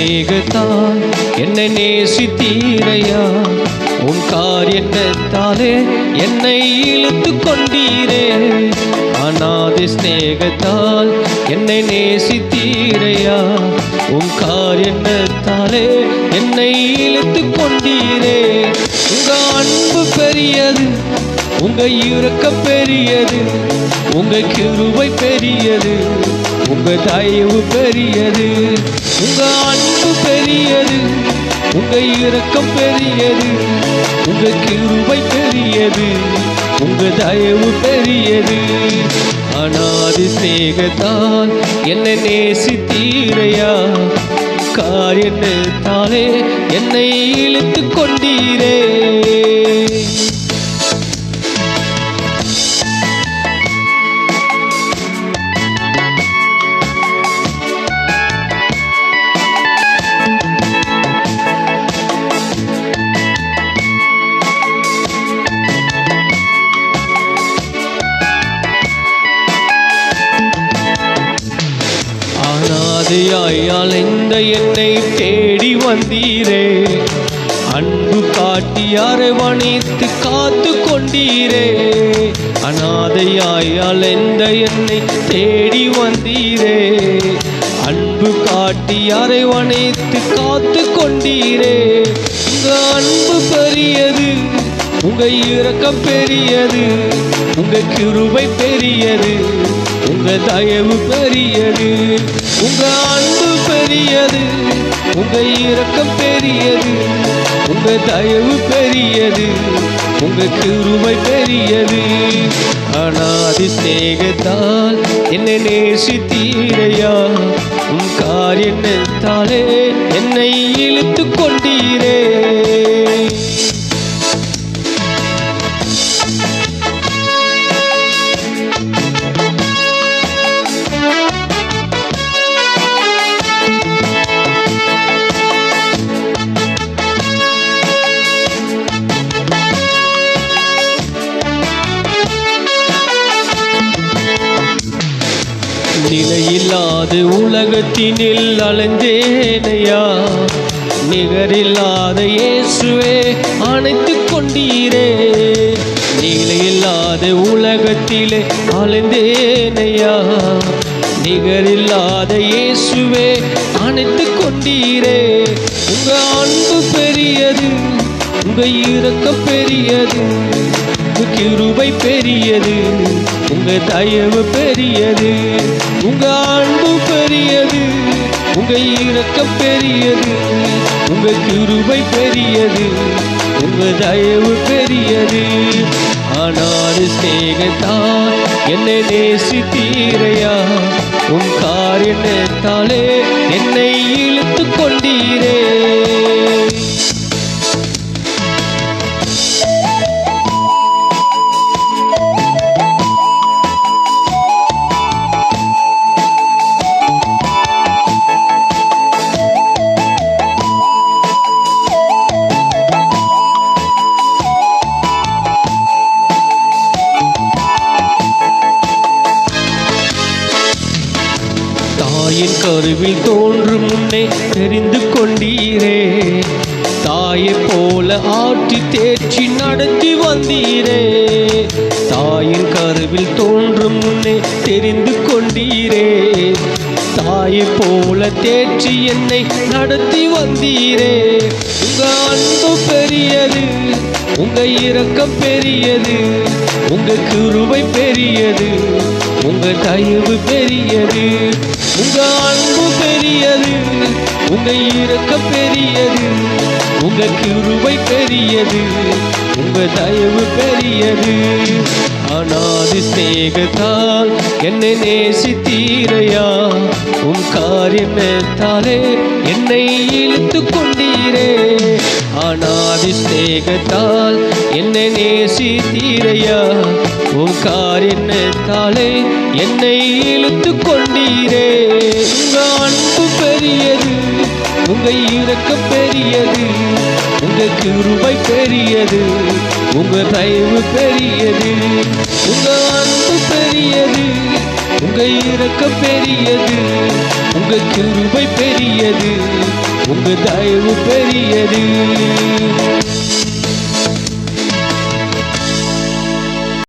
சிநேகத்தால் என்னை நேசித்தீரையா, உன் காரியத்தாலே என்னை இழுத்து கொண்டீரே. அநாதி சிநேகத்தால் என்னை நேசித்தீரையா, உன் காரியத்தாலே என்னை இழுத்து கொண்டீரே. உங்க அன்பு பெரியது, உங்க இரக்கம் பெரியது, உங்க கிருபை பெரியது, உங்க தயவு பெரியது. உங்க அன்பு பெரியது, உங்க இரக்கம் பெரியது, உங்க கிருபை பெரியது, உங்க தயவு பெரியது. அநாதி சிநேகத்தால் என்னை நேசித்தீரையா, காரியத்தாலே என்னை இழுத்து கொண்டீரே. அலைந்த என்னை தேடி வந்தீரே, அன்பு காட்டி அரவணைத்து காத்து கொண்டீரே. அநாதையாய் அலைந்த என்னை தேடி வந்தீரே, அன்பு காட்டி அரவணைத்து காத்து கொண்டீரே. உங்க அன்பு பெரியது, உங்க இரக்கம் பெரியது, உங்க கிருபை பெரியது, உங்க தயவு பெரியது. உங்க அன்பு பெரியது, உங்க இரக்கம் பெரியது, உங்க தயவு பெரியது, உங்க கிருபை பெரியது. அநாதி சிநேகத்தால் என்னை நேசித்தீரையா, உன் காரியத்தாலே என்னை இழுத்து கொண்டீரே. நிலையில்லாத உலகத்தினில் அலைந்தேனையா, நிகரில்லாத இயேசுவே அணைத்து கொண்டீரே. நிலையில்லாத உலகத்திலே அலைந்தேனையா, நிகரில்லாத இயேசுவே அணைத்து கொண்டீரே. உங்க அன்பு பெரியது, உங்க இரக்கம் பெரியது, உங்க கிருபை பெரியது, உங்க தயவு பெரியது. உங்க அன்பு பெரியது, உங்க இரக்கம் பெரியது, உங்க கிருபை பெரியது, உங்க தயவு பெரியது. அநாதி சிநேகத்தால் என்னை நேசித்தீரையா, உன் காரியத்தாலே என்னை இழுத்து கொண்டீரே. தாயின் கருவில் தோன்றும் முன்னே தெரிந்து கொண்டீரே, தாயை போல ஆற்றி தேற்றி நடத்தி வந்தீரே. தாயின் கருவில் தோன்றும் முன்னே தெரிந்து கொண்டீரே, தாயை போல தேற்றி என்னை நடத்தி வந்தீரே. உங்க அன்பு பெரியது, உங்க இரக்கம் பெரியது, உங்க கிருபை பெரியது, உங்க தயவு பெரியது. உங்க அன்பு பெரியது, உங்க இரக்கம் பெரியது, உங்க கிருபை பெரியது, உங்க தயவு பெரியது. அநாதி சிநேகத்தால் என்னை நேசித்தீரையா, உன் காரியத்தாலே என்னை இழுத்து கொண்டீரே. அநாதி சிநேகத்தால் என்னை நேசித்தீரையா, உன் காரியத்தாலே என்னை இழுத்து கொண்டீரே. உங்க அன்பு பெரியது, உங்க இரக்கம் பெரியது, உங்க கிருபை பெரியது, உங்க தயவு பெரியது. உங்க அன்பு பெரியது, உங்க இரக்கம் பெரியது, உங்க கிருபை பெரியது, உங்க தயவு பெரியது.